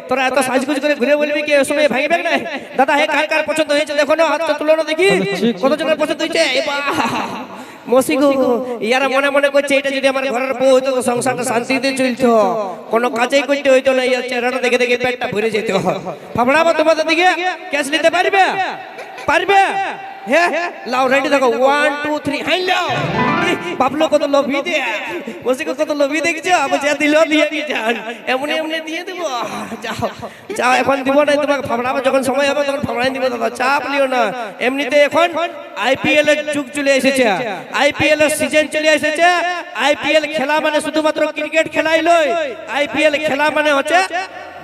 তোরা এত সাজগুজ করে ঘুরে বলবি কি ওই সময় ভাঙিবে না দাদা হে কার কার পছন্দ হয়েছে দেখো না হাতটা তুলো না দেখি কত জনের পছন্দ হয়েছে মসিগো ইয়ারা মনে মনে করছে এটা যদি আমার ঘরের বউ হইতো তো সংসারটা শান্তিতে চলতো কোনো কাজই করতে হইতো না ইয়ার চেহারাটা দেখে দেখে পেটটা ভরে যেত ফাফড়াবো তোমাদের দিকে ক্যাশ নিতে পারবে পারবে হ্যাঁ লাও রেডি দেখো 1 2 3 হাই লাও বাবলো কত লোভী দে মসিগো কত লোভী দেখছো আমি যা দিল দিয়ে দি যান এমনি এমনি দিয়ে দেব যাও যাও এখন দিব না তোমাকে ফাফড়াবো যখন সময় হবে তখন ফাফড়াই দিব দাদা চাপ লিও না এমনিতে এখন আইপিএল এর যুগ চলে এসেছে আইপিএল এর সিজন চলে এসেছে আইপিএল খেলা মানে শুধুমাত্র ক্রিকেট খেলাই নয় আইপিএল খেলা মানে হচ্ছে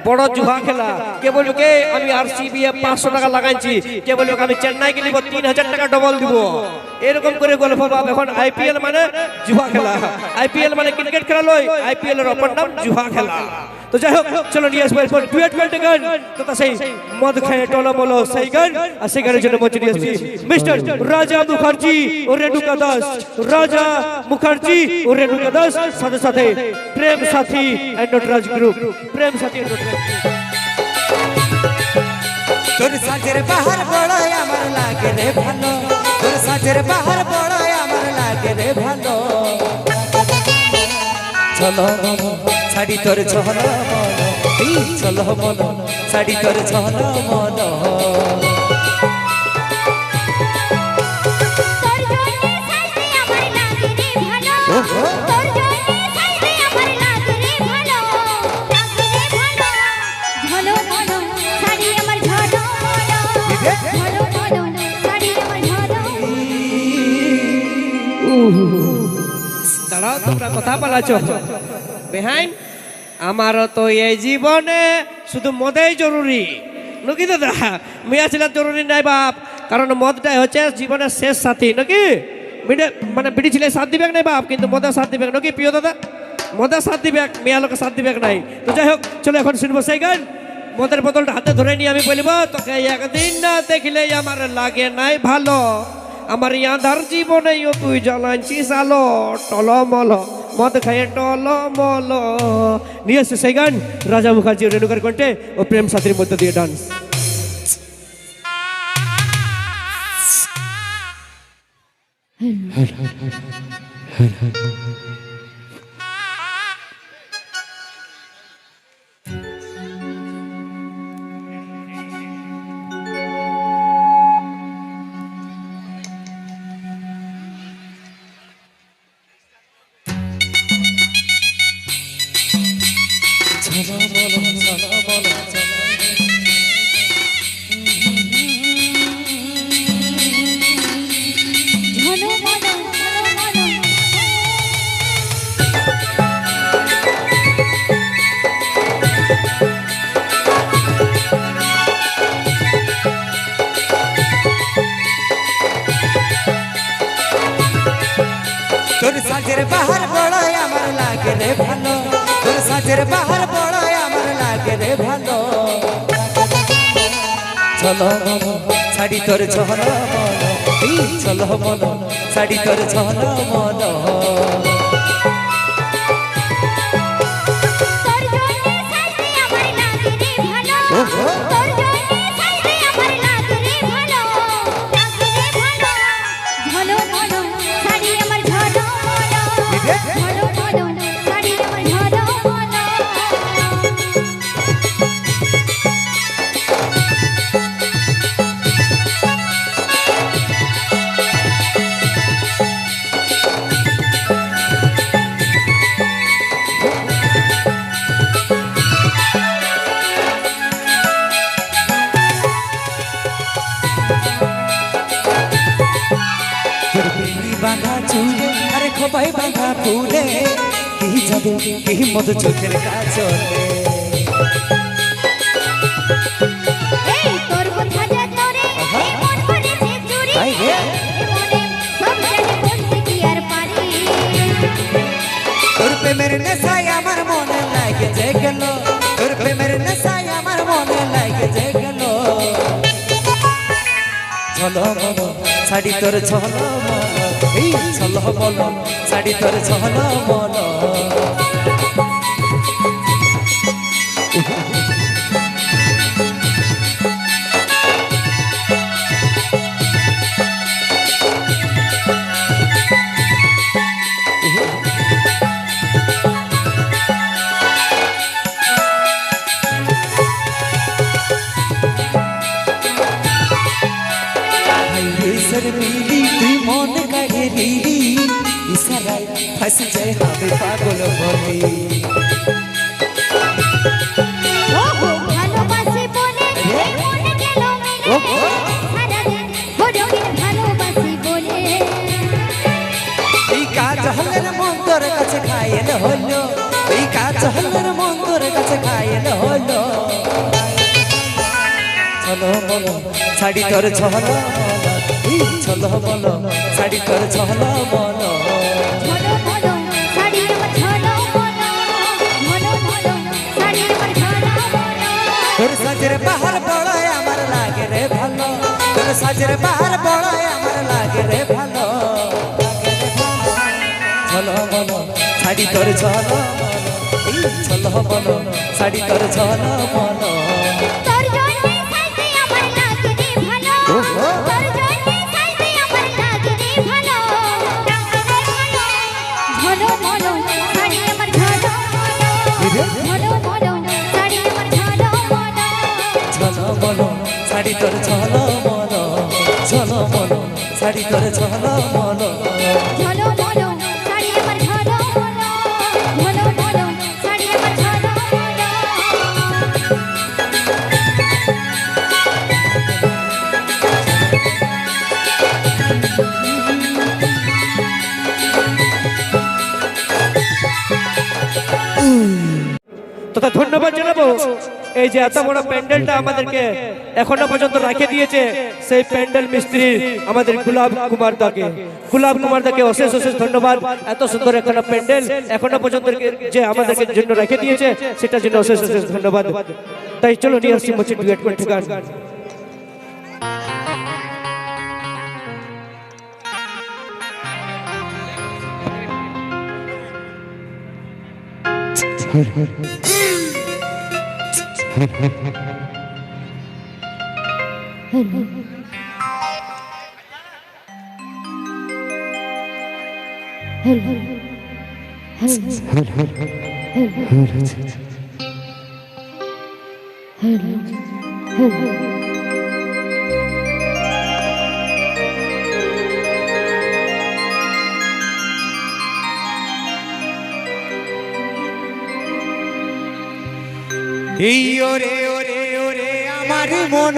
বড় জুয়া খেলা কে বলবে কে আমি আরসিবি এ 500 টাকা লাগাইছি কে বলবে আমি চেন্নাই কে নিব 3000 টাকা ডবল দিব এরকম করে গল্প বাপ এখন আইপিএল মানে জুয়া খেলা আইপিএল মানে ক্রিকেট খেলা নয় আইপিএল এর অপর নাম জুয়া খেলা তো যাই হোক চলো নিয়ে আসবো এরপর ডুয়েট করতে গান তো সেই মদ খেয়ে টলো বলো সেই গান আর সেই গানের জন্য মঞ্চে নিয়ে আসছি মিস্টার রাজা মুখার্জি ও রেণুকা দাস রাজা মুখার্জি ও রেণুকা দাস সাথে সাথে প্রেম সাথী and Nataraj group Prem Sathi and Nataraj তোর সাজের বাহার বড় আমার লাগে রে ভালো তোর সাজের বাহার বড় আমার লাগে রে ভালো চলো শাড়ি তোর ঝল মন চলো মন শাড়ি তোর ঝল মন দাঁড়াও তোমরা কথা বলাছো বেহাইন আমার তো এই জীবনে শুধু মদেই জরুরি নাকি দাদা মিয়া ছিলাম জরুরি নাই বাপ কারণ মদটাই হচ্ছে জীবনের শেষ সাথী নাকি মানে বিড়ি ছিলে সাথ দিবে নাই বাপ কিন্তু মদের সাথ দিবে নাকি প্রিয় দাদা মদের সাথ দিবে মিয়া লোকের সাথ দিবে নাই তো যাই হোক চলো এখন শুনবো সেই গান মদের বোতলটা হাতে ধরে নিয়ে আমি বলবো তোকে একদিন না দেখলে আমার লাগে নাই ভালো আমার আধার জীবনে তুই জ্বালানছিস আলো টলমল মদ খাইয়ে টলমল নিয়ে এসছে সেই গান রাজা মুখার্জি রেণুকার কণ্ঠে ও প্রেম সাথীর মধ্যে দিয়ে ডান্স তোর সাজের বাহার বড় আমার লাগে রে ভালো তোর সাজের বাহার বড় আমার লাগে রে ভালো চলো শাড়ি তোর ঝল মন চলো মন শাড়ি তোর ঝল মন বাঁধা চুলে আরে খোপাই বাঁধা ফুলে কি যাবে কি মদ চোখের কাজলে তোর কথা যা তোরে মন করেছে চুরি মনে সব জানে বলতে কি আর পারি তোর প্রেমের নেশায় আমার মনে লাগে যে গেল তোর প্রেমের নেশায় আমার মনে লাগে যে গেল চলো বলো শাড়ি তোর ঝল এই চলো বলো শাড়ি তোর ঝল বলো ফাঁসি যাই আমি পাগল বলি ওহো ভালোবাসি বলে এই মনে গেল মেলে সারাদিন হরবিন ভালোবাসি বলে এই কাজ হলের মন তোর কাছে খাইল হলো এই কাজ হলের মন তোর কাছে খাইল হলো চলো বলো ছাড়ি তোর ছলো চলো বলো ছাড়ি তোর ছলো বলো ঝলো ঝলো শাড়ি আমার ঝলো বলো ঝলো ঝলো শাড়ি আমার ঝলো বলো তোর সাজের বাহার বড়ায় আমার লাগে রে ভালো তোর সাজের বাহার বড়ায় আমার লাগে রে ভালো চলো বলো ছাড়ি তোর ছলো চলো বলো ছাড়ি তোর ছলো বলো তোর জন্যে সাইতে আমার লাগে রে ভালো তোর জন্যে সাইতে আমার লাগে রে ভালো ঝলো ঝলো শাড়ি আমার ঝলো ঝলো ঝলো শাড়ি আমার ঝলো চলো বলো ছাড়ি তোর ছলো বলো চলো বলো ছাড়ি তোর ছলো বলো ঝলো ঝলো শাড়ি আমার ঝলো ঝলো ঝলো শাড়ি আমার ঝলো তথা ধন্যবাদ জানাবো এই যে এত বড় প্যান্ডেলটা আমাদেরকে এখনো পর্যন্ত রাখে দিয়েছে সেই প্যান্ডেল মিস্ত্রি আমাদের গুলাব কুমার দাকে অশেষ অশেষ ধন্যবাদ এত সুন্দর একটা প্যান্ডেল এখনো পর্যন্ত যে আমাদেরকে জন্য রেখে দিয়েছে সেটার জন্য অশেষ অশেষ ধন্যবাদ তাই চলো নিয়ে আসছি মসজিদ ডুয়েট কণ্ঠে গান এই ওরে ওরে ওরে আমার মন